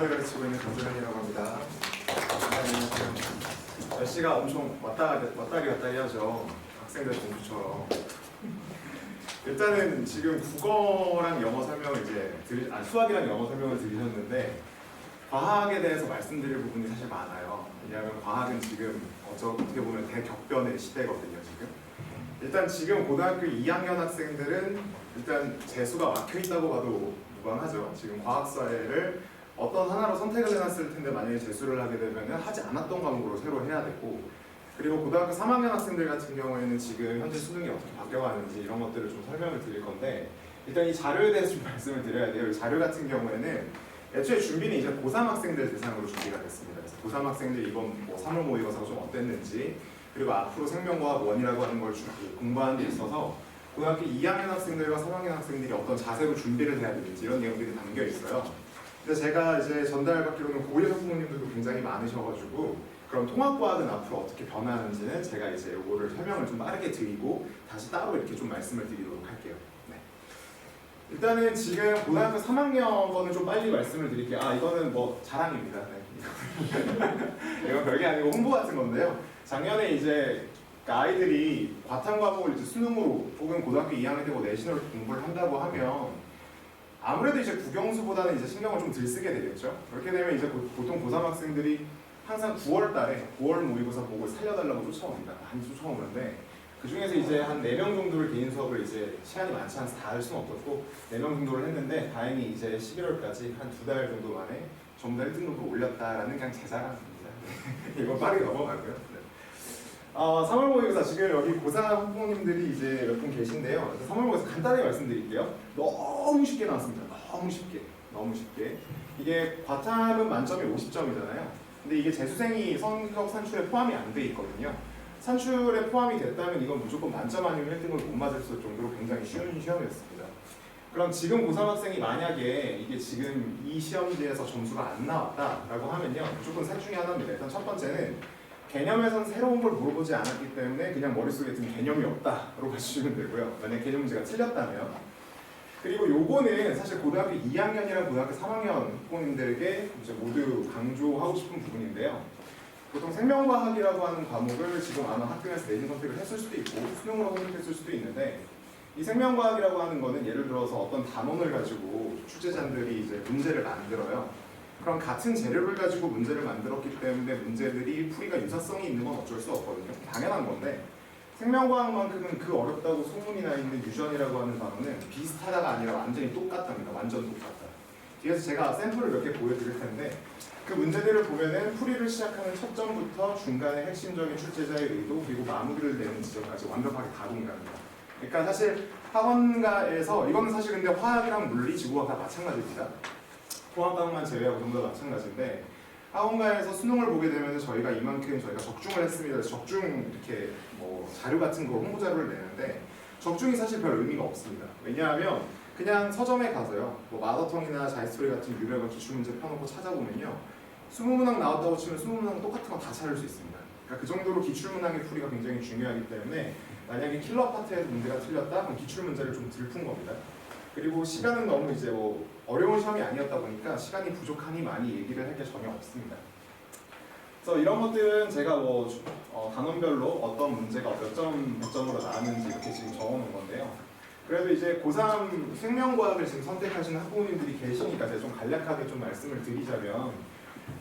을 가르치고 있는 강준현이라고 합니다. 안녕하세요. 날씨가 엄청 왔다리 하죠. 학생들 공부처럼. 일단은 지금 국어랑 영어 설명을 수학이랑 영어 설명을 들으셨는데 과학에 대해서 말씀드릴 부분이 사실 많아요. 왜냐하면 과학은 지금 어떻게 보면 대격변의 시대거든요. 일단 지금 고등학교 2학년 학생들은 일단 재수가 막혀 있다고 봐도 무방하죠. 지금 과학사회를 어떤 하나로 선택을 해놨을 텐데 만약에 재수를 하게 되면 하지 않았던 과목으로 새로 해야 되고, 그리고 고등학교 3학년 학생들 같은 경우에는 지금 현재 수능이 어떻게 바뀌어가는지 이런 것들을 좀 설명을 드릴 건데, 일단 이 자료에 대해서 좀 말씀을 드려야 돼요. 이 자료 같은 경우에는 애초에 준비는 이제 고3 학생들 대상으로 준비가 됐습니다. 그래서 고3 학생들 이번 3월 모의고사가 좀 어땠는지, 그리고 앞으로 생명과학 1이라고 하는 걸 공부하는 데 있어서 고등학교 2학년 학생들과 3학년 학생들이 어떤 자세로 준비를 해야 되는지 이런 내용들이 담겨 있어요. 근데 제가 이제 전달받기로는 고1 학부모님들도 굉장히 많으셔가지고 그럼 통합과학은 앞으로 어떻게 변하는지는 제가 이제 이거를 설명을 좀 빠르게 드리고 다시 따로 이렇게 좀 말씀을 드리도록 할게요. 네. 일단은 지금 고등학교 3학년 거는 좀 빨리 말씀을 드릴게요. 이거는 뭐 자랑입니다. 네. 이건 별게 아니고 홍보 같은 건데요. 작년에 이제 아이들이 과탐 과목을 이제 수능으로 혹은 고등학교 2학년 되고 내신으로 공부를 한다고 하면 아무래도 이제 국영수보다는 이제 신경을 좀 덜 쓰게 되겠죠. 그렇게 되면 이제 보통 고3 학생들이 항상 9월 달에 9월 모의고사 보고 살려달라고 쫓아옵니다. 많이 쫓아오는데 그 중에서 이제 한 4명 정도를 개인 수업을 이제 시간이 많지 않아서 다 할 수는 없었고 4명 정도를 했는데 다행히 이제 11월까지 한 2달 정도 만에 전부 다 1등급으로 올렸다라는 그냥 제 자랑입니다. 이거 빠르게 넘어가고요. 네. 3월 모의고사 지금 여기 고3 학부모님들이 이제 몇 분 계신데요. 3월 모의고사 간단하게 말씀드릴게요. 너무 쉽게 나왔습니다. 너무 쉽게. 이게 과탐은 만점이 50점이잖아요. 근데 이게 재수생이 성적 산출에 포함이 안 돼 있거든요. 산출에 포함이 됐다면 이건 무조건 만점 아니면 1등을 못 맞을 정도로 굉장히 쉬운 시험이었습니다. 그럼 지금 고3 학생이 만약에 이게 지금 이 시험지에서 점수가 안 나왔다라고 하면요, 무조건 셋 중에 하나입니다. 일단 첫 번째는 개념에선 새로운 걸 물어보지 않았기 때문에 그냥 머릿속에 든 개념이 없다라고 봐주시면 되고요. 만약 개념 문제가 틀렸다면. 그리고 요거는 사실 고등학교 2학년이랑 고등학교 3학년 학부모님들에게 이제 모두 강조하고 싶은 부분인데요. 보통 생명과학이라고 하는 과목을 지금 아마 학교에서 내신 선택을 했을 수도 있고 수능으로 선택했을 수도 있는데, 이 생명과학이라고 하는 거는 예를 들어서 어떤 단원을 가지고 출제자들이 이제 문제를 만들어요. 그럼 같은 재료를 가지고 문제를 만들었기 때문에 문제들이 풀이가 유사성이 있는 건 어쩔 수 없거든요. 당연한 건데, 생명과학만큼은 그 어렵다고 소문이 나 있는 유전이라고 하는 단어는 비슷하다가 아니라 완전히 똑같답니다. 완전 똑같다. 뒤에서 제가 샘플을 몇 개 보여드릴 텐데 그 문제들을 보면은 풀이를 시작하는 첫 점부터 중간에 핵심적인 출제자의 의도 그리고 마무리를 내는 지점까지 완벽하게 다 동일합니다. 그러니까 사실 학원가에서 이거는 사실 근데 화학이랑 물리, 지구과학 다 마찬가지입니다. 통합 과목만 제외하고 전부 다 마찬가지인데, 학원가에서 수능을 보게 되면 저희가 이만큼 저희가 적중을 했습니다. 적중 이렇게 뭐 자료 같은 거 홍보 자료를 내는데 적중이 사실 별 의미가 없습니다. 왜냐하면 그냥 서점에 가서요, 뭐 마더텅이나 자이스토리 같은 유명한 기출문제 펴놓고 찾아보면요, 20문항 나왔다고 치면 20문항 똑같은 거 다 찾을 수 있습니다. 그러니까 그 정도로 기출문항의 풀이가 굉장히 중요하기 때문에 만약에 킬러 파트에서 문제가 틀렸다 그럼 기출문제를 좀 들푼 겁니다. 그리고 시간은 너무 이제 뭐 어려운 시험이 아니었다 보니까 시간이 부족하니 많이 얘기를 할 게 전혀 없습니다. 그래서 이런 것들은 제가 뭐 단원별로 어떤 문제가 몇 점으로 나왔는지 이렇게 지금 적어놓은 건데요. 그래도 이제 고3 생명과학을 지금 선택하시는 학부모님들이 계시니까 제가 좀 간략하게 좀 말씀을 드리자면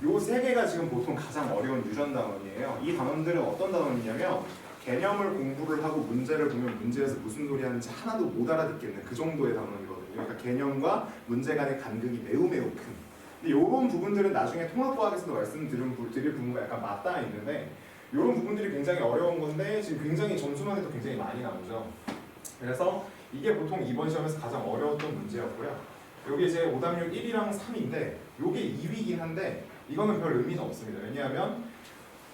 요 3개가 지금 보통 가장 어려운 유전 단원이에요. 이 단원들은 어떤 단원이냐면 개념을 공부를 하고 문제를 보면 문제에서 무슨 소리 하는지 하나도 못 알아듣겠는 그 정도의 단원이거든요. 그러니까 개념과 문제 간의 간극이 매우 큰. 근데 이런 부분들은 나중에 통합과학에서도 말씀드릴 부분과 약간 맞닿아 있는데, 이런 부분들이 굉장히 어려운 건데 지금 굉장히 점수만 해도 굉장히 많이 나오죠. 그래서 이게 보통 이번 시험에서 가장 어려웠던 문제였고요. 여기 이제 오답률 1이랑 3인데 이게 2위긴 한데 이거는 별 의미는 없습니다. 왜냐하면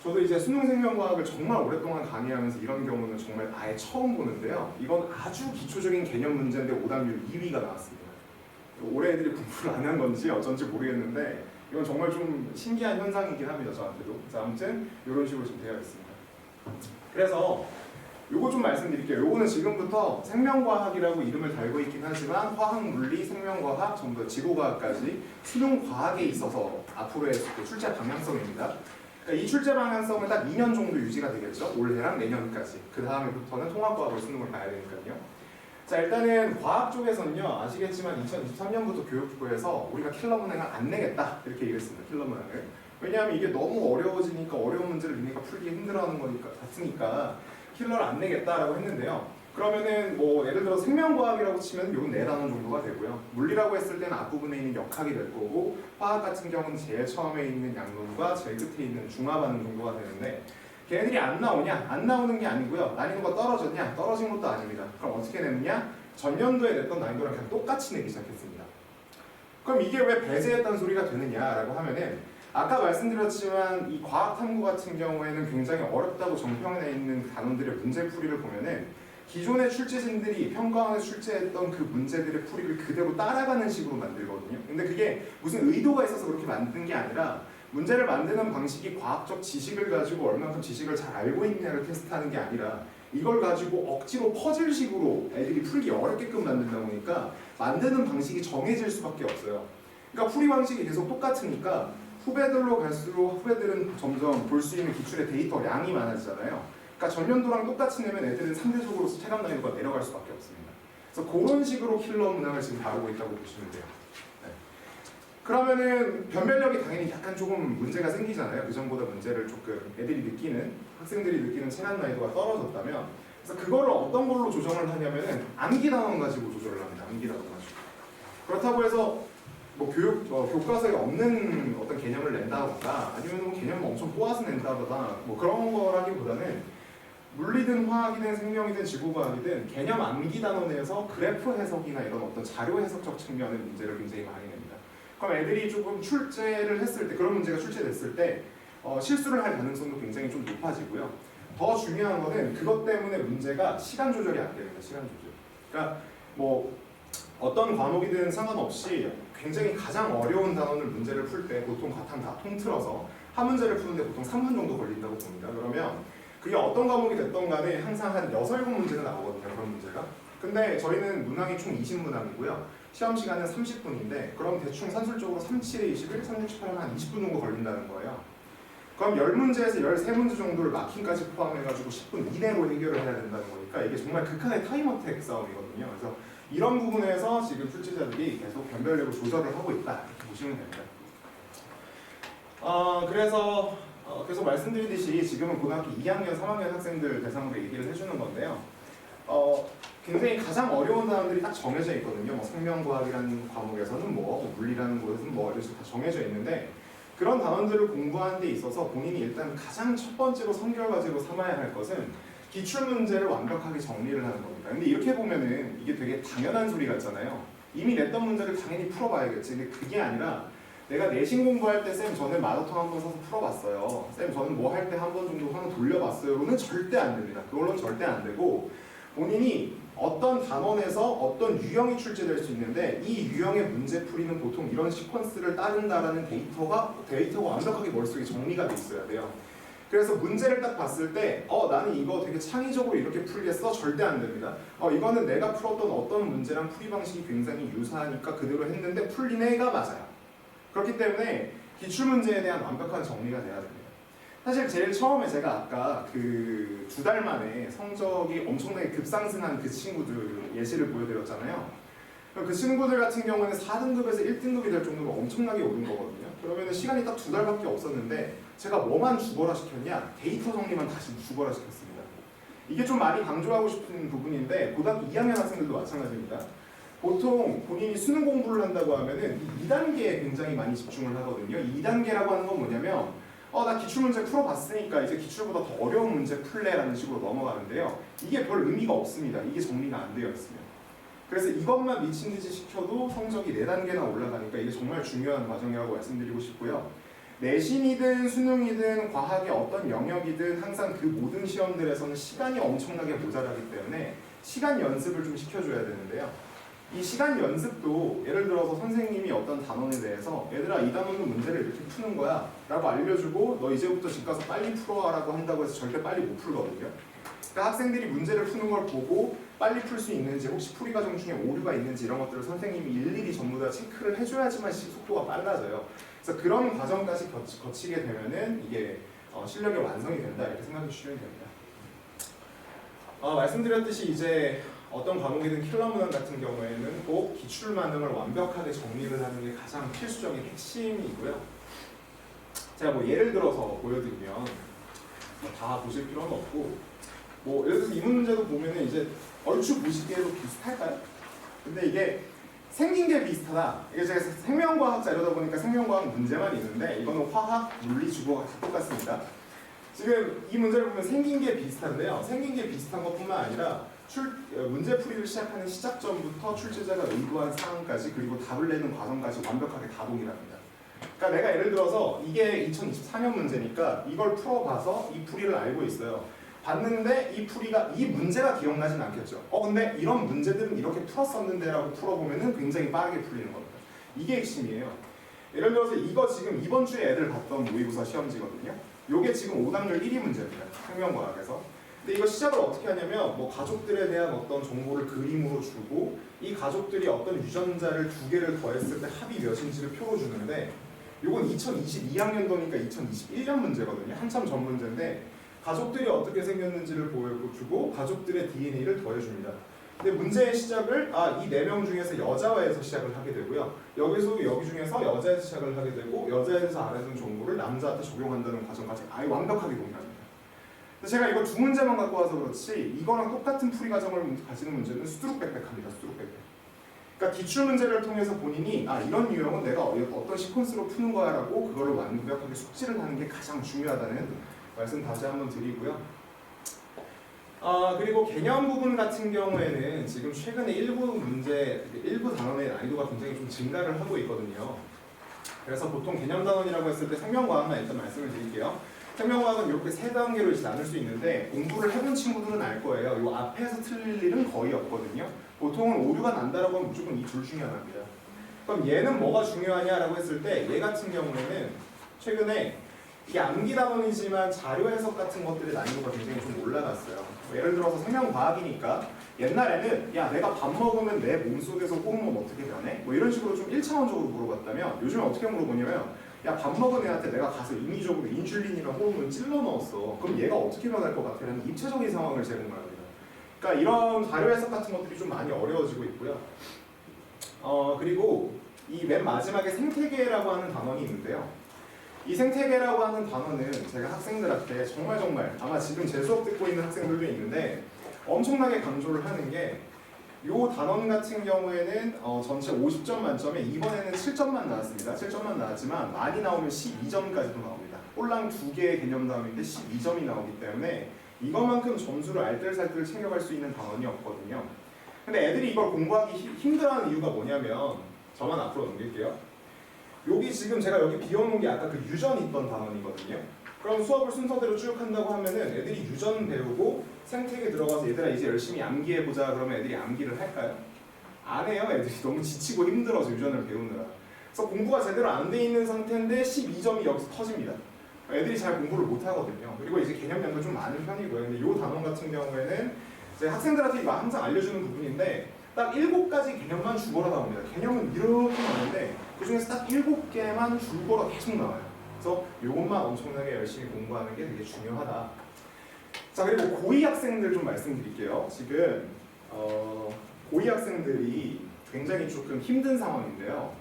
저도 이제 수능 생명과학을 정말 오랫동안 강의하면서 이런 경우는 정말 아예 처음 보는데요. 이건 아주 기초적인 개념 문제인데 오답률 2위가 나왔습니다. 올해 애들이 공부를 안 한 건지 어쩐지 모르겠는데 이건 정말 좀 신기한 현상이긴 합니다. 저한테도. 자, 아무튼 이런 식으로 좀 되어 있습니다. 그래서 요거 좀 말씀드릴게요. 요거는 지금부터 생명과학이라고 이름을 달고 있긴 하지만 화학, 물리, 생명과학, 전부 지구과학까지 수능 과학에 있어서 앞으로의 그 출제 방향성입니다. 그러니까 이 출제 방향성은 딱 2년 정도 유지가 되겠죠. 올해랑 내년까지. 그 다음에부터는 통합과학으로 수능을 봐야 되니까요. 자, 일단은 과학 쪽에서는요, 아시겠지만 2023년부터 교육부에서 우리가 킬러 문항을 안 내겠다 이렇게 얘기했습니다. 킬러 문항을. 왜냐하면 이게 너무 어려워지니까 어려운 문제를 니네가 풀기 힘들어하는 거니까 같으니까 킬러를 안 내겠다라고 했는데요. 그러면은 뭐 예를 들어 생명과학이라고 치면 요건 4단원 정도가 되고요. 물리라고 했을 때는 앞부분에 있는 역학이 될 거고, 화학 같은 경우는 제일 처음에 있는 양론과 제일 끝에 있는 중화반응 정도가 되는데, 걔네들이 안 나오냐? 안 나오는 게 아니고요. 난이도가 떨어졌냐? 떨어진 것도 아닙니다. 그럼 어떻게 내느냐? 전년도에 냈던 난이도랑 그냥 똑같이 내기 시작했습니다. 그럼 이게 왜 배제했다는 소리가 되느냐라고 하면은, 아까 말씀드렸지만 이 과학탐구 같은 경우에는 굉장히 어렵다고 정평에 있는 단원들의 문제풀이를 보면은 기존의 출제진들이 평가원에 출제했던 그 문제들의 풀이를 그대로 따라가는 식으로 만들거든요. 근데 그게 무슨 의도가 있어서 그렇게 만든 게 아니라 문제를 만드는 방식이 과학적 지식을 가지고 얼마큼 지식을 잘 알고 있냐를 테스트하는 게 아니라 이걸 가지고 억지로 퍼즐식으로 애들이 풀기 어렵게끔 만든다 보니까 만드는 방식이 정해질 수밖에 없어요. 그러니까 풀이 방식이 계속 똑같으니까 후배들로 갈수록 후배들은 점점 볼 수 있는 기출의 데이터량이 많아지잖아요. 그러니까 전년도랑 똑같이 내면 애들은 상대적으로 체감 난이도가 내려갈 수밖에 없습니다. 그래서 그런 식으로 킬러 문항을 지금 다루고 있다고 보시면 돼요. 네. 그러면은 변별력이 당연히 약간 조금 문제가 생기잖아요. 그전보다 문제를 조금 애들이 느끼는, 학생들이 느끼는 체감 난이도가 떨어졌다면, 그래서 그거를 어떤 걸로 조정을 하냐면은 암기 단원 가지고 조절을 합니다. 암기 단원 가지고. 그렇다고 해서 뭐 교과서에 없는 어떤 개념을 낸다거나 아니면 뭐 개념을 엄청 꼬아서 낸다거나 뭐 그런 거라기보다는 물리든 화학이든 생명이든 지구과학이든 개념 암기 단원에서 그래프 해석이나 이런 어떤 자료 해석적 측면의 문제를 굉장히 많이 냅니다. 그럼 애들이 조금 출제를 했을 때, 그런 문제가 출제됐을 때 실수를 할 가능성도 굉장히 좀 높아지고요. 더 중요한 거는 그것 때문에 문제가 시간 조절이 안 됩니다. 시간 조절. 그러니까 뭐 어떤 과목이든 상관없이 굉장히 가장 어려운 단원을 문제를 풀 때 보통 과탐 다 통틀어서 한 문제를 푸는데 보통 3분 정도 걸린다고 봅니다. 그러면 그게 어떤 과목이 됐던 간에 항상 한 6, 7 문제가 나오거든요. 그런 문제가. 근데 저희는 문항이 총 20문항이고요. 시험 시간은 30분인데 그럼 대충 산술적으로 3, 7에 21, 3, 6, 18은 한 20분 정도 걸린다는 거예요. 그럼 10문제에서 13문제 정도를 마킹까지 포함해가지고 10분 이내로 해결을 해야 된다는 거니까 이게 정말 극한의 타임어택 싸움이거든요. 그래서 이런 부분에서 지금 출제자들이 계속 변별력을 조절을 하고 있다 이렇게 보시면 됩니다. 그래서 계속 말씀드리듯이 지금은 고등학교 2학년, 3학년 학생들 대상으로 얘기를 해주는 건데요. 굉장히 가장 어려운 단원들이 딱 정해져 있거든요. 뭐 생명과학이라는 과목에서는 뭐 물리라는 곳에서는 뭐 이런 식으로 다 정해져 있는데 그런 단원들을 공부하는 데 있어서 본인이 일단 가장 첫 번째로 선결과제로 삼아야 할 것은 기출문제를 완벽하게 정리를 하는 겁니다. 근데 이렇게 보면은 이게 되게 당연한 소리 같잖아요. 이미 냈던 문제를 당연히 풀어봐야겠지. 근데 그게 아니라 내가 내신 공부할 때 쌤 저는 마라톤 한번 서서 풀어봤어요. 쌤 저는 뭐 할 때 한 번 정도 한번 돌려봤어요로는 절대 안 됩니다. 그걸로는 절대 안 되고 본인이 어떤 단원에서 어떤 유형이 출제될 수 있는데 이 유형의 문제풀이는 보통 이런 시퀀스를 따른다라는 데이터가 완벽하게 머릿속에 정리가 돼 있어야 돼요. 그래서 문제를 딱 봤을 때 나는 이거 되게 창의적으로 이렇게 풀겠어? 절대 안 됩니다. 이거는 내가 풀었던 어떤 문제랑 풀이 방식이 굉장히 유사하니까 그대로 했는데 풀린 애가 맞아요. 그렇기 때문에 기출문제에 대한 완벽한 정리가 돼야 됩니다. 사실 제일 처음에 제가 아까 그 2달 만에 성적이 엄청나게 급상승한 그 친구들 예시를 보여드렸잖아요. 그 친구들 같은 경우는 4등급에서 1등급이 될 정도로 엄청나게 오른 거거든요. 그러면 시간이 딱 2달밖에 없었는데 제가 뭐만 죽어라 시켰냐? 데이터 정리만 다시 죽어라 시켰습니다. 이게 좀 많이 강조하고 싶은 부분인데 고등학교 2학년 학생들도 마찬가지입니다. 보통 본인이 수능 공부를 한다고 하면은 이 2단계에 굉장히 많이 집중을 하거든요. 이 2단계라고 하는 건 뭐냐면 나 기출문제 풀어봤으니까 이제 기출보다 더 어려운 문제 풀래라는 식으로 넘어가는데요. 이게 별 의미가 없습니다. 이게 정리가 안 되어 있으면. 그래서 이것만 미친 듯이 시켜도 성적이 4단계나 올라가니까 이게 정말 중요한 과정이라고 말씀드리고 싶고요. 내신이든 수능이든 과학의 어떤 영역이든 항상 그 모든 시험들에서는 시간이 엄청나게 모자라기 때문에 시간 연습을 좀 시켜줘야 되는데요. 이 시간 연습도 예를 들어서 선생님이 어떤 단원에 대해서 얘들아 이 단원은 문제를 이렇게 푸는 거야 라고 알려주고 너 이제부터 집 가서 빨리 풀어라고 한다고 해서 절대 빨리 못 풀거든요. 그러니까 학생들이 문제를 푸는 걸 보고 빨리 풀 수 있는지, 혹시 풀이 과정 중에 오류가 있는지 이런 것들을 선생님이 일일이 전부 다 체크를 해줘야지만 속도가 빨라져요. 그래서 그런 과정까지 거치게 되면은 이게 실력의 완성이 된다 이렇게 생각해 주시면 됩니다. 말씀드렸듯이 이제 어떤 과목이든 킬러 문항 같은 경우에는 꼭 기출 만능을 완벽하게 정리를 하는 게 가장 필수적인 핵심이고요. 제가 뭐 예를 들어서 보여드리면 다 보실 필요는 없고, 뭐 예를 들어서 이 문제도 보면은 이제 얼추 보시기에도 비슷할까요? 근데 이게 생긴 게 비슷하다. 이게 제가 생명과학 자료다 보니까 생명과학 문제만 있는데 이거는 화학, 물리, 주거가 똑같습니다. 지금 이 문제를 보면 생긴 게 비슷한데요. 생긴 게 비슷한 것뿐만 아니라 문제풀이를 시작하는 시작점부터 출제자가 의도한 사항까지 그리고 답을 내는 과정까지 완벽하게 다 동일합니다. 그러니까 내가 예를 들어서 이게 2024년 문제니까 이걸 풀어봐서 이 풀이를 알고 있어요. 봤는데 이 문제가 기억나진 않겠죠. 근데 이런 문제들은 이렇게 풀었었는데 라고 풀어보면은 굉장히 빠르게 풀리는 겁니다. 이게 핵심이에요. 예를 들어서 이거 지금 이번 주에 애들 봤던 모의고사 시험지거든요. 요게 지금 5단계 1위 문제입니다. 생명과학에서. 근데 이거 시작을 어떻게 하냐면 뭐 가족들에 대한 어떤 정보를 그림으로 주고 이 가족들이 어떤 유전자를 2개를 더했을 때 합이 몇인지를 표로 주는데 요건 2022학년도니까 2021년 문제거든요. 한참 전 문제인데 가족들이 어떻게 생겼는지를 보여주고 가족들의 DNA를 더해줍니다. 근데 문제의 시작을 이 4명 중에서 여자에서 시작을 하게 되고요. 여기 중에서 여자에서 시작을 하게 되고 여자에서 알아둔 정보를 남자한테 적용한다는 과정까지 아예 완벽하게 동일합니다. 근데 제가 이거 2문제만 갖고 와서 그렇지 이거랑 똑같은 풀이 과정을 가지는 문제는 수두룩빽빽합니다. 수두룩빽빽. 그러니까 기출 문제를 통해서 본인이 이런 유형은 내가 어떤 시퀀스로 푸는 거야 라고 그거를 완벽하게 숙지를 하는 게 가장 중요하다는 말씀 다시 한번 드리고요. 그리고 개념 부분 같은 경우에는 지금 최근에 일부 단원의 난이도가 굉장히 좀 증가를 하고 있거든요. 그래서 보통 개념 단원이라고 했을 때 생명과학만 일단 말씀을 드릴게요. 생명과학은 이렇게 3단계로 이제 나눌 수 있는데 공부를 해본 친구들은 알 거예요. 이 앞에서 틀릴 일은 거의 없거든요. 보통은 오류가 난다라고 하면 무조건 이 둘 중에 하나입니다. 그럼 얘는 뭐가 중요하냐라고 했을 때 얘 같은 경우에는 최근에 이게 암기 단원이지만 자료 해석 같은 것들의 난이도가 굉장히 좀 올라갔어요. 예를 들어서 생명과학이니까 옛날에는 내가 밥 먹으면 내 몸속에서 호르몬 어떻게 변해? 뭐 이런 식으로 좀 1차원적으로 물어봤다면 요즘에 어떻게 물어보냐면 밥 먹은 애한테 내가 가서 인위적으로 인슐린이랑 호르몬을 찔러 넣었어. 그럼 얘가 어떻게 변할 것 같아? 라는 입체적인 상황을 제공을 합니다. 그러니까 이런 자료 해석 같은 것들이 좀 많이 어려워지고 있고요. 그리고 이 맨 마지막에 생태계라고 하는 단원이 있는데요. 이 생태계라고 하는 단어는 제가 학생들한테 정말 아마 지금 제 수업 듣고 있는 학생들도 있는데 엄청나게 강조를 하는 게 이 단원 같은 경우에는 전체 50점 만점에 이번에는 7점만 나왔습니다. 7점만 나왔지만 많이 나오면 12점까지도 나옵니다. 꼴랑 2개의 개념 단원인데 12점이 나오기 때문에 이것만큼 점수를 알뜰살뜰 챙겨갈 수 있는 단원이 없거든요. 근데 애들이 이걸 공부하기 힘들어하는 이유가 뭐냐면 저만 앞으로 넘길게요. 여기 지금 제가 여기 비워놓은 게 아까 그 유전 있던 단원이거든요. 그럼 수업을 순서대로 쭉 한다고 하면은 애들이 유전 배우고 생태계 들어가서 얘들아 이제 열심히 암기해보자 그러면 애들이 암기를 할까요? 안 해요. 애들이 너무 지치고 힘들어서 유전을 배우느라. 그래서 공부가 제대로 안 돼 있는 상태인데 12점이 여기서 터집니다. 애들이 잘 공부를 못 하거든요. 그리고 이제 개념량도 좀 많은 편이고요. 근데 이 단원 같은 경우에는 제가 학생들한테 이거 항상 알려주는 부분인데 딱 7가지 개념만 줄거로 나옵니다. 개념은 이렇게 나오는데 그 중에서 딱 7개만 줄거로 계속 나와요. 그래서 이것만 엄청나게 열심히 공부하는 게 되게 중요하다. 자, 그리고 고2 학생들 좀 말씀드릴게요. 지금 고2 학생들이 굉장히 조금 힘든 상황인데요.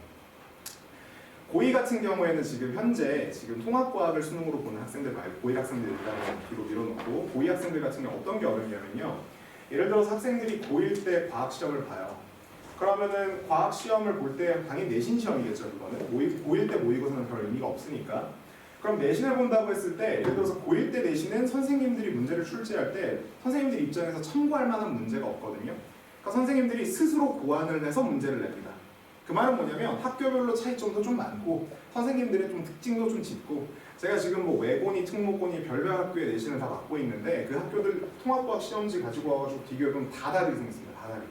고2 같은 경우에는 지금 현재 통합과학을 수능으로 보는 학생들 말고 고1 학생들 일단은 뒤로 밀어놓고 고2 학생들 같은 경우 어떤 게 어렵냐면요. 예를 들어서 학생들이 고1 때 과학 시험을 봐요. 그러면은 과학 시험을 볼 때 당연히 내신 시험이겠죠. 그거는 고1 때 모의고사는 별 의미가 없으니까. 그럼 내신을 본다고 했을 때 예를 들어서 고1 때 내신은 선생님들이 문제를 출제할 때 선생님들 입장에서 참고할 만한 문제가 없거든요. 그러니까 선생님들이 스스로 고안을 해서 문제를 냅니다. 그 말은 뭐냐면 학교별로 차이점도 좀 많고 선생님들의 좀 특징도 좀 짙고 제가 지금 뭐 외고니, 특목고니 별별 학교의 내신을 다 맡고 있는데 그 학교들 통합과학 시험지 가지고 와가지고 비교해보면 다 다르게 생겼습니다. 다 다르게.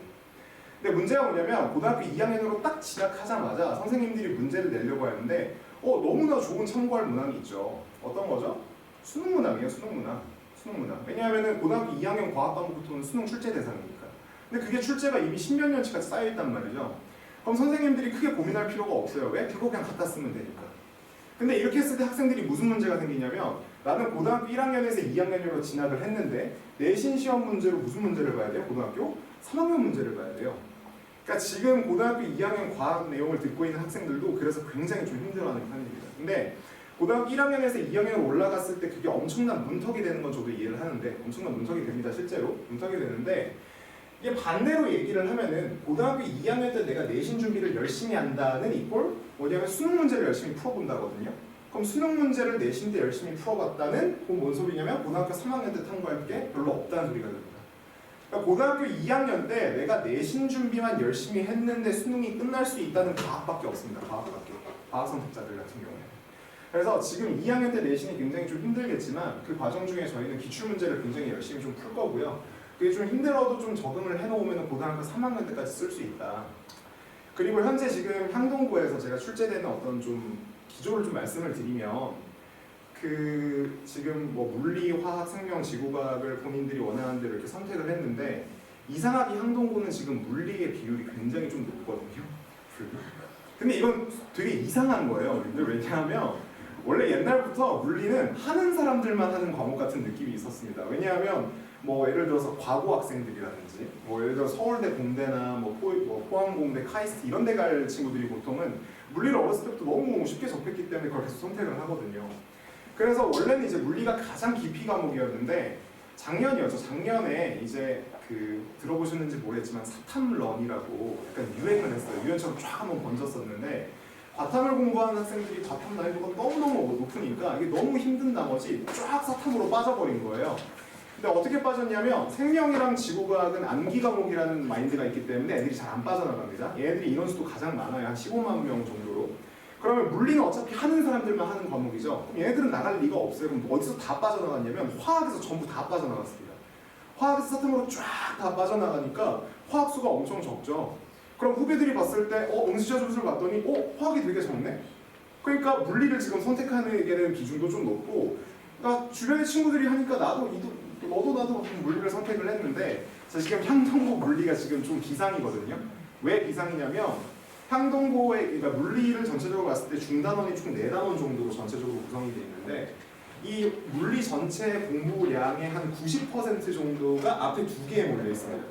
근데 문제가 뭐냐면 고등학교 2학년으로 딱 진학하자마자 선생님들이 문제를 내려고 하는데 너무나 좋은 참고할 문항이 있죠. 어떤 거죠? 수능 문항이에요. 수능 문항. 수능 문항. 왜냐하면 고등학교 2학년 과학 과목부터는 수능 출제 대상이니까. 근데 그게 출제가 이미 10몇 년치가 쌓여있단 말이죠. 그럼 선생님들이 크게 고민할 필요가 없어요. 왜? 그거 그냥 갖다 쓰면 되니까. 근데 이렇게 했을 때 학생들이 무슨 문제가 생기냐면 나는 고등학교 1학년에서 2학년으로 진학을 했는데 내신 시험 문제로 무슨 문제를 봐야 돼요? 고등학교 3학년 문제를 봐야 돼요. 그러니까 지금 고등학교 2학년 과학 내용을 듣고 있는 학생들도 그래서 굉장히 좀 힘들어하는 편입니다. 근데 고등학교 1학년에서 2학년으로 올라갔을 때 그게 엄청난 문턱이 되는 건 저도 이해를 하는데 엄청난 문턱이 됩니다. 실제로 문턱이 되는데 이게 반대로 얘기를 하면은 고등학교 2학년 때 내가 내신 준비를 열심히 한다는 이꼴 뭐냐면 수능 문제를 열심히 풀어본다거든요. 그럼 수능 문제를 내신 때 열심히 풀어봤다는 그건 뭔 소리냐면 고등학교 3학년 때 탐구할 게 별로 없다는 소리가 됩니다. 그러니까 고등학교 2학년 때 내가 내신 준비만 열심히 했는데 수능이 끝날 수 있다는 과학밖에 없습니다. 과학밖에. 과학 선택자들 같은 경우에. 그래서 지금 2학년 때 내신이 굉장히 좀 힘들겠지만 그 과정 중에 저희는 기출문제를 굉장히 열심히 좀 풀 거고요. 그게 좀 힘들어도 좀 적응을 해놓으면 고등학교 3학년 때까지 쓸 수 있다. 그리고 현재 지금 향동고에서 제가 출제되는 어떤 좀 기조를 좀 말씀을 드리면 그 지금 뭐 물리, 화학, 생명, 지구과학을 본인들이 원하는 대로 이렇게 선택을 했는데 이상하게 향동고는 지금 물리의 비율이 굉장히 좀 높거든요. 근데 이건 되게 이상한 거예요. 왜냐하면 원래 옛날부터 물리는 하는 사람들만 하는 과목 같은 느낌이 있었습니다. 왜냐하면 뭐 예를 들어서 과고 학생들이라든지 뭐 예를 들어 서울대 공대나 뭐 포항공대, 카이스트 이런 데 갈 친구들이 보통은 물리를 어렸을 때부터 너무 쉽게 접했기 때문에 그걸 계속 선택을 하거든요. 그래서 원래는 이제 물리가 가장 깊이 과목이었는데 작년이었죠. 작년에 이제 그 들어보셨는지 모르겠지만 사탐런이라고 약간 유행을 했어요. 유행처럼 쫙 한번 번졌었는데 과탐을 공부하는 학생들이 과탐 난이도가 너무너무 높으니까 이게 너무 힘든 나머지 쫙 사탐으로 빠져버린 거예요. 근데 어떻게 빠졌냐면 생명이랑 지구과학은 암기 과목이라는 마인드가 있기 때문에 애들이 잘 안 빠져나갑니다. 얘네들이 인원수도 가장 많아요. 한 15만 명 정도로. 그러면 물리는 어차피 하는 사람들만 하는 과목이죠. 그럼 얘네들은 나갈 리가 없어요. 그럼 어디서 다 빠져나갔냐면 화학에서 전부 다 빠져나갔습니다. 화학에서 사탐으로 쫙 다 빠져나가니까 화학수가 엄청 적죠. 그럼 후배들이 봤을 때 응시자 점수를 봤더니 화학이 되게 적네? 그러니까 물리를 지금 선택하게 되는 비중도 좀 높고 그러니까 주변의 친구들이 하니까 너도 나도 물리를 선택을 했는데 지금 향동고 물리가 지금 좀 비상이거든요. 왜 비상이냐면 향동고의 그러니까 물리를 전체적으로 봤을 때 중단원이 총 4단원 정도로 전체적으로 구성이 되어 있는데 이 물리 전체 공부량의 한 90% 정도가 앞에 2개에 몰려 있습니다.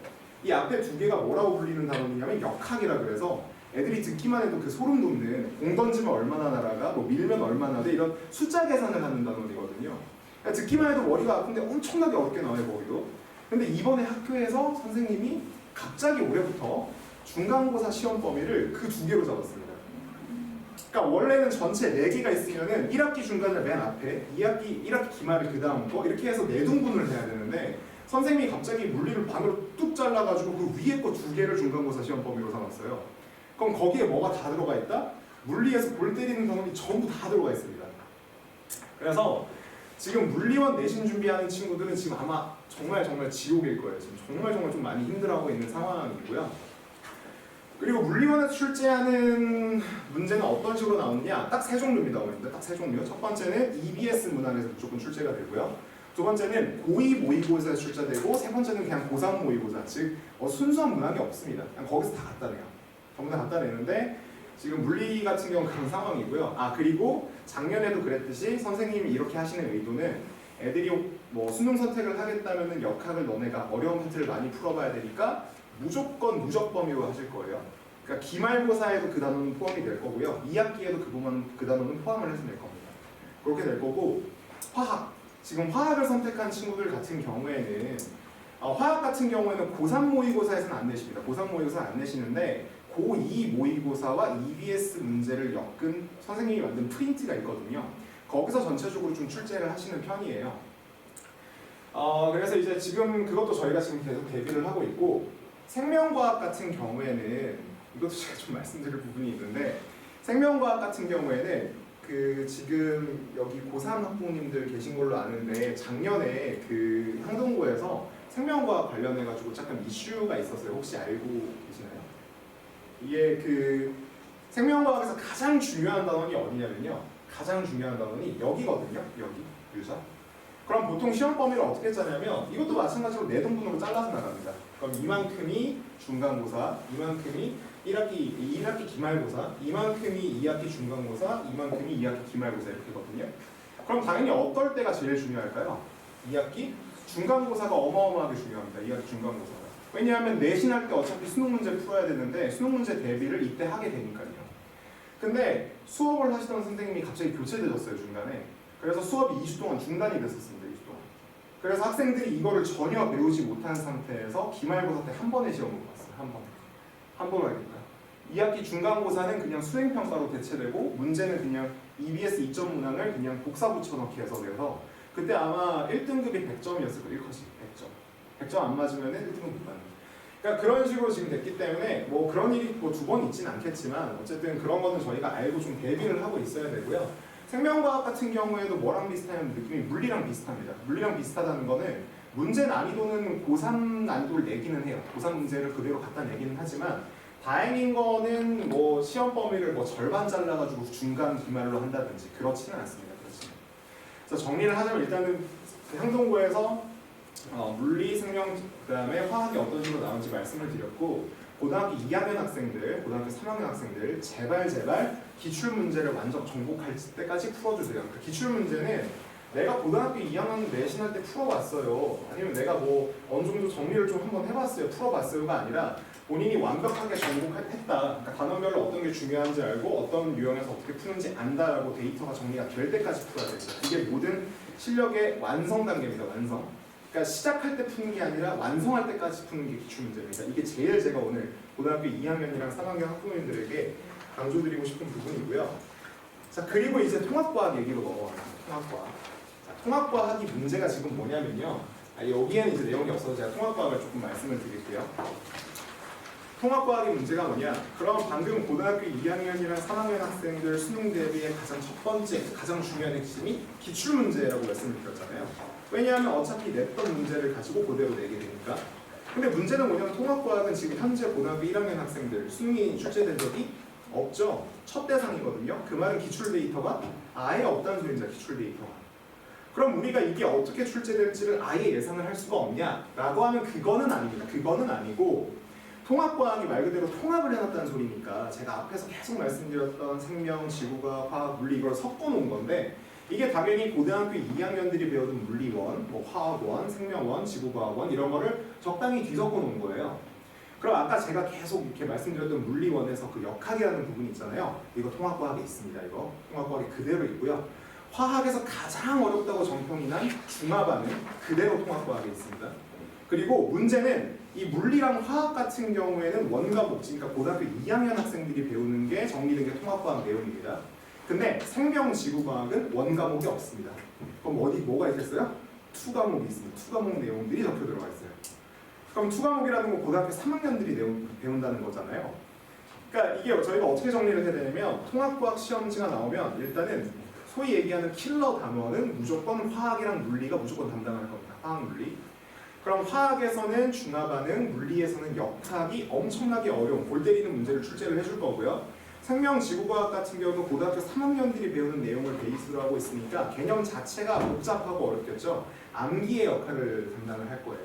이 앞에 2개가 뭐라고 불리는 단원이냐면 역학이라 그래서 애들이 듣기만 해도 그 소름 돋는 공 던지면 얼마나 날아가, 뭐 밀면 얼마나 돼 이런 숫자 계산을 하는 단원이거든요. 그러니까 듣기만 해도 머리가 아픈데 엄청나게 어렵게 나와요 거기도. 근데 이번에 학교에서 선생님이 갑자기 올해부터 중간고사 시험 범위를 그 2개로 잡았습니다. 그러니까 원래는 전체 4개가 있으면은 1학기 중간을 맨 앞에, 1학기 기말을 그 다음 거 이렇게 해서 내등분을 해야 되는데 선생님이 갑자기 물리를 반으로 뚝 잘라가지고 그 위에 거 2개를 중간고사 시험 범위로 삼았어요. 그럼 거기에 뭐가 다 들어가 있다? 물리에서 골 때리는 단원이 전부 다 들어가 있습니다. 그래서 지금 물리원 내신 준비하는 친구들은 지금 아마 정말 지옥일 거예요. 지금 정말 좀 많이 힘들어하고 있는 상황이고요. 그리고 물리원에서 출제하는 문제는 어떤 식으로 나오느냐? 딱 3종류입니다. 딱 3종류. 첫 번째는 EBS 문항에서 무조건 출제가 되고요. 두 번째는 고2 모의고사에서 출제되고 세 번째는 그냥 고3 모의고사, 즉 순수한 문항이 없습니다. 그냥 거기서 다 갖다 내요. 전부 다 갖다 내는데 지금 물리 같은 경우는 그런 상황이고요. 그리고 작년에도 그랬듯이 선생님이 이렇게 하시는 의도는 애들이 뭐 수능 선택을 하겠다면은 역학을 너네가 어려운 파트를 많이 풀어봐야 되니까 무조건 누적 범위로 하실 거예요. 그러니까 기말고사에도 그 단원은 포함이 될 거고요. 2학기에도 그 단원은 포함을 해서 낼 겁니다. 그렇게 될 거고 화학. 지금 화학을 선택한 친구들 같은 경우에는 화학 같은 경우에는 고3 모의고사에서는 안 내십니다. 고3 모의고사는 안 내시는데 고2 모의고사와 EBS 문제를 엮은 선생님이 만든 프린트가 있거든요. 거기서 전체적으로 좀 출제를 하시는 편이에요. 그래서 이제 지금 그것도 저희가 지금 계속 대비를 하고 있고 생명과학 같은 경우에는 이것도 제가 좀 말씀드릴 부분이 있는데 생명과학 같은 경우에는 그 지금 여기 고3 학부모님들 계신 걸로 아는데 작년에 그 향동고에서 생명과학 관련해가지고 잠깐 이슈가 있었어요. 혹시 알고 계시나요? 이게 그 생명과학에서 가장 중요한 단원이 어디냐면요. 가장 중요한 단원이 여기거든요. 여기 유자. 그럼 보통 시험 범위를 어떻게 짜냐면 이것도 마찬가지로 내동분으로 잘라서 나갑니다. 그럼 이만큼이 중간고사, 이만큼이 1학기 기말고사, 이만큼이 2학기 중간고사, 이만큼이 2학기 기말고사 이렇게거든요. 그럼 당연히 어떨 때가 제일 중요할까요? 2학기 중간고사가 어마어마하게 중요합니다. 2학기 중간고사가. 왜냐하면 내신할 때 어차피 수능 문제 풀어야 되는데 수능 문제 대비를 이때 하게 되니까요. 근데 수업을 하시던 선생님이 갑자기 교체되셨어요, 중간에. 그래서 수업이 2주 동안 중단이 됐었습니다. 2주 동안. 그래서 학생들이 이거를 전혀 배우지 못한 상태에서 기말고사 때 한 번의 시험을 봤어요. 한 번. 한 번을 하니까. 2학기 중간고사는 그냥 수행평가로 대체되고 문제는 그냥 EBS 2점 문항을 그냥 복사 붙여넣기 해서 내서 그때 아마 1등급이 100점이었을 거예요. 1컷이 100점. 100점 안 맞으면 1등급 못 받는. 그러니까 그런 식으로 지금 됐기 때문에 뭐 그런 일이 뭐 두 번 있진 않겠지만 어쨌든 그런 거는 저희가 알고 좀 대비를 하고 있어야 되고요. 생명과학 같은 경우에도 뭐랑 비슷한 느낌이 물리랑 비슷합니다. 물리랑 비슷하다는 거는 문제 난이도는 고3 난이도를 내기는 해요. 고3 문제를 그대로 갖다 내기는 하지만 다행인 거는 뭐 시험 범위를 뭐 절반 잘라가지고 중간 기말로 한다든지 그렇지는 않습니다. 그렇지. 그래서 정리를 하자면 일단은 향동고에서 물리, 생명, 그다음에 화학이 어떤 식으로 나오는지 말씀을 드렸고 고등학교 2학년 학생들, 고등학교 3학년 학생들 제발 기출 문제를 완전 정복할 때까지 풀어주세요. 그 기출 문제는 내가 고등학교 2학년 내신할 때 풀어봤어요. 아니면 내가 뭐 어느 정도 정리를 좀 한번 해봤어요. 풀어봤어요가 아니라 본인이 완벽하게 정복했다. 그러니까 단원별로 어떤 게 중요한지 알고 어떤 유형에서 어떻게 푸는지 안다라고 데이터가 정리가 될 때까지 풀어야 되죠. 이게 모든 실력의 완성 단계입니다. 완성. 그러니까 시작할 때 푸는 게 아니라 완성할 때까지 푸는 게 기출문제입니다. 이게 제일 제가 오늘 고등학교 2학년이랑 3학년 학부모님들에게 강조드리고 싶은 부분이고요. 자, 그리고 이제 통합과학 얘기로 넘어갑니다. 통합과학. 자, 통합과학이 문제가 지금 뭐냐면요. 여기에는 이제 내용이 없어서 제가 통합과학을 조금 말씀을 드릴게요. 통합과학의 문제가 뭐냐? 그럼 방금 고등학교 2학년이랑 3학년 학생들 수능 대비의 가장 첫 번째, 가장 중요한 핵심이 기출문제라고 말씀을 드렸잖아요. 왜냐하면 어차피 냈던 문제를 가지고 그대로 내게 되니까. 근데 문제는 뭐냐면 통합과학은 지금 현재 고등학교 1학년 학생들 수능이 출제된 적이 없죠. 첫 대상이거든요. 그 말은 기출 데이터가 아예 없다는 소리입니다. 기출 데이터가. 그럼 우리가 이게 어떻게 출제될지를 아예 예상을 할 수가 없냐라고 하면 그거는 아닙니다. 그거는 아니고 통합과학이 말 그대로 통합을 해놨다는 소리니까 제가 앞에서 계속 말씀드렸던 생명, 지구과학, 화학, 물리 이걸 섞어놓은 건데 이게 당연히 고등학교 2학년들이 배우던 물리원, 뭐 화학원, 생명원, 지구과학원 이런 거를 적당히 뒤섞어 놓은 거예요. 그럼 아까 제가 계속 이렇게 말씀드렸던 물리원에서 그 역학이라는 부분이 있잖아요. 이거 통합과학에 있습니다. 이거 통합과학에 그대로 있고요. 화학에서 가장 어렵다고 정평이 난 중화반은 그대로 통합과학에 있습니다. 그리고 문제는 이 물리랑 화학 같은 경우에는 원과목, 그러니까 고등학교 2학년 학생들이 배우는 게 정리된 게 통합과학 내용입니다. 근데 생명, 지구과학은 원과목이 없습니다. 그럼 뭐가 있겠어요? 투과목이 있습니다. 투과목 내용들이 적혀 들어가 있어요. 그럼 투과목이라는 건 고등학교 3학년들이 배운다는 거잖아요. 그러니까 이게 저희가 어떻게 정리를 해야 되냐면 통합과학 시험지가 나오면 일단은 소위 얘기하는 킬러 단원은 무조건 화학이랑 물리가 무조건 담당할 겁니다. 화학, 물리. 그럼 화학에서는 중화반응, 물리에서는 역학이 엄청나게 어려운 골 때리는 문제를 출제를 해줄 거고요. 생명, 지구과학 같은 경우는 고등학교 3학년들이 배우는 내용을 베이스로 하고 있으니까 개념 자체가 복잡하고 어렵겠죠. 암기의 역할을 담당을 할 거예요.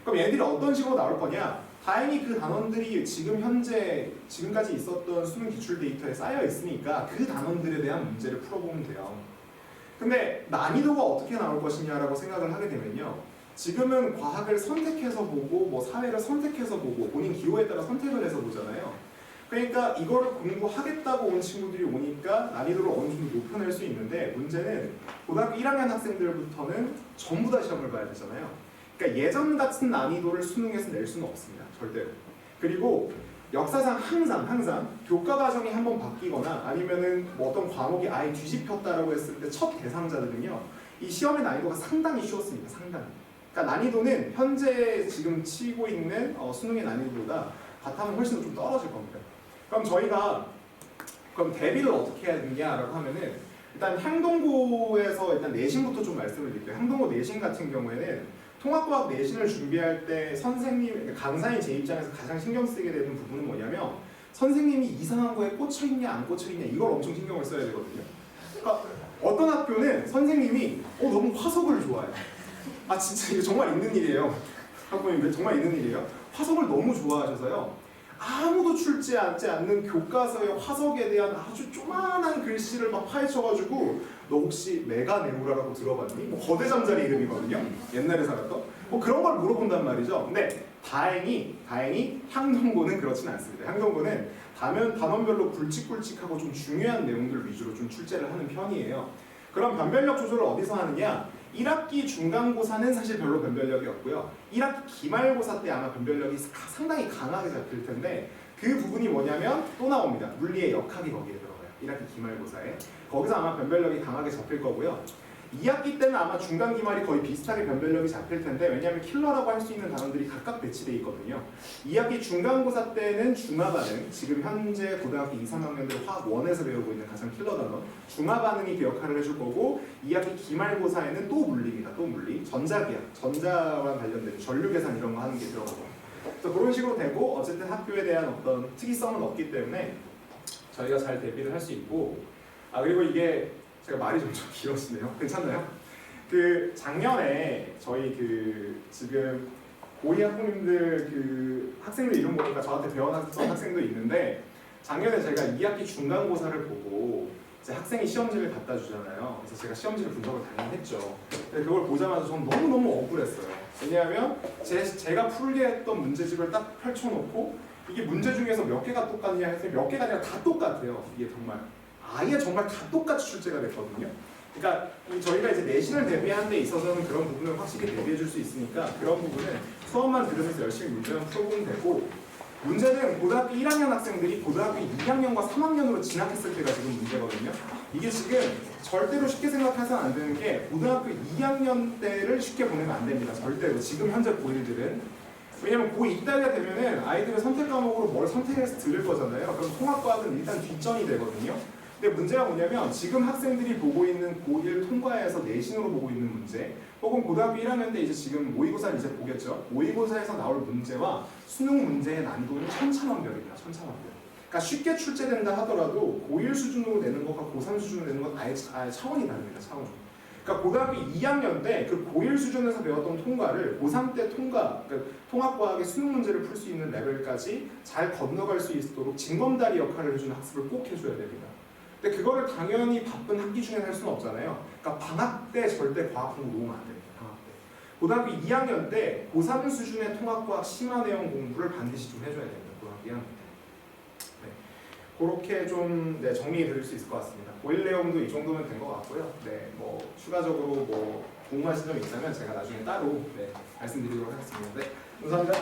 그럼 얘들이 어떤 식으로 나올 거냐? 다행히 그 단원들이 지금 현재 지금까지 있었던 수능 기출 데이터에 쌓여 있으니까 그 단원들에 대한 문제를 풀어보면 돼요. 근데 난이도가 어떻게 나올 것이냐라고 생각을 하게 되면요. 지금은 과학을 선택해서 보고 뭐 사회를 선택해서 보고 본인 기호에 따라 선택을 해서 보잖아요. 그러니까 이거를 공부하겠다고 온 친구들이 오니까 난이도를 어느 정도 높여낼 수 있는데 문제는 고등학교 1학년 학생들부터는 전부 다 시험을 봐야 되잖아요. 그러니까 예전 같은 난이도를 수능에서 낼 수는 없습니다. 절대로. 그리고 역사상 항상 교과 과정이 한번 바뀌거나 아니면은 뭐 어떤 과목이 아예 뒤집혔다라고 했을 때 첫 대상자들은요. 이 시험의 난이도가 상당히 쉬웠습니다. 상당히. 그러니까 난이도는 현재 지금 치고 있는 수능의 난이도보다 바탕은 훨씬 좀 떨어질 겁니다. 그럼 저희가 그럼 대비를 어떻게 해야 되냐라고 하면은 일단 향동고에서 일단 내신부터 좀 말씀을 드릴게요. 향동고 내신 같은 경우에는 통합과학 내신을 준비할 때 선생님, 강사인 제 입장에서 가장 신경 쓰게 되는 부분은 뭐냐면 선생님이 이상한 거에 꽂혀있냐 안 꽂혀있냐 이걸 엄청 신경을 써야 되거든요. 그러니까 어떤 학교 학교는 선생님이 너무 화석을 좋아해요. 아 진짜 이게 정말 있는 일이에요. 학부모님들 정말 있는 일이에요. 화석을 너무 좋아하셔서요. 아무도 출제하지 않는 교과서의 화석에 대한 아주 조만한 글씨를 막 파헤쳐가지고 너 혹시 메가네우라라고 들어봤니? 뭐 거대 잠자리 이름이거든요. 옛날에 살았던 뭐 그런 걸 물어본단 말이죠. 근데 다행히 향동고는 그렇진 않습니다. 향동고는 단원별로 굵직굵직하고 좀 중요한 내용들 위주로 좀 출제를 하는 편이에요. 그럼 변별력 조절을 어디서 하느냐? 1학기 중간고사는 사실 별로 변별력이 없고요. 1학기 기말고사 때 아마 변별력이 상당히 강하게 잡힐 텐데 그 부분이 뭐냐면 또 나옵니다. 물리의 역학이 거기에 들어가요. 1학기 기말고사에. 거기서 아마 변별력이 강하게 잡힐 거고요. 2학기 때는 아마 중간 기말이 거의 비슷하게 변별력이 잡힐 텐데 왜냐하면 킬러라고 할 수 있는 단원들이 각각 배치되어 있거든요. 2학기 중간고사 때는 중화반응, 지금 현재 고등학교 2, 3학년들 화학 1에서 배우고 있는 가장 킬러 단원 중화반응이 그 역할을 해줄 거고 2학기 기말고사에는 또 물리입니다. 또 물리, 전자기학, 전자와 관련된 전류계산 이런 거 하는 게 들어가고 그래서 그런 식으로 되고 어쨌든 학교에 대한 어떤 특이성은 없기 때문에 저희가 잘 대비를 할 수 있고 그리고 이게 제가 말이 좀 길어지네요. 괜찮나요? 그 작년에 저희 지금 고2 학부모님들 학생들 이름 보니까 저한테 배워놨던 학생도 있는데 작년에 제가 2학기 중간고사를 보고 이제 학생이 시험지를 갖다 주잖아요. 그래서 제가 시험지를 분석을 당연히 했죠. 근데 그걸 보자마자 저는 너무너무 억울했어요. 왜냐하면 제가 풀게 했던 문제집을 딱 펼쳐놓고 이게 문제 중에서 몇 개가 똑같냐 했더니 몇 개가 아니라 다 똑같아요. 이게 정말 다 똑같이 출제가 됐거든요. 그러니까 저희가 이제 내신을 대비하는 데 있어서는 그런 부분을 확실히 대비해 줄 수 있으니까 그런 부분은 수업만 들으면서 열심히 문제만 풀어보면 되고 문제는 고등학교 1학년 학생들이 고등학교 2학년과 3학년으로 진학했을 때가 지금 문제거든요. 이게 지금 절대로 쉽게 생각해서는 안 되는 게 고등학교 2학년 때를 쉽게 보내면 안 됩니다. 절대로. 지금 현재 고1들은 왜냐면 고2 때가 되면은 아이들의 선택 과목으로 뭘 선택해서 들을 거잖아요. 그럼 통합과학은 일단 뒷전이 되거든요. 근데 문제가 뭐냐면 지금 학생들이 보고 있는 고1 통과에서 내신으로 보고 있는 문제 혹은 고등학교 1학년 때 이제 지금 모의고사를 이제 보겠죠. 모의고사에서 나올 문제와 수능 문제의 난이도는 천차만별입니다. 천차만별. 그러니까 쉽게 출제된다 하더라도 고1 수준으로 내는 것과 고3 수준으로 내는 건 아예 차원이 다릅니다. 차원이. 그러니까 고등학교 2학년 때 그 고1 수준에서 배웠던 통과를 고3 때 그러니까 통합과학의 수능 문제를 풀 수 있는 레벨까지 잘 건너갈 수 있도록 징검다리 역할을 해주는 학습을 꼭 해줘야 됩니다. 근데 그거를 당연히 바쁜 학기 중에 할 수는 없잖아요. 그러니까 방학 때 절대 과학 공부 놓으면 안 됩니다. 방학 때. 고등학교 2학년 때 고3 수준의 통합과학 심화 내용 공부를 반드시 좀 해줘야 됩니다. 고등학교 2학년 때. 네. 그렇게 좀 정리해 드릴 수 있을 것 같습니다. 고1 내용도 이 정도면 된 것 같고요. 네, 뭐 추가적으로 뭐 궁금하신 점 있다면 제가 나중에 따로 말씀드리도록 하겠습니다. 네, 감사합니다.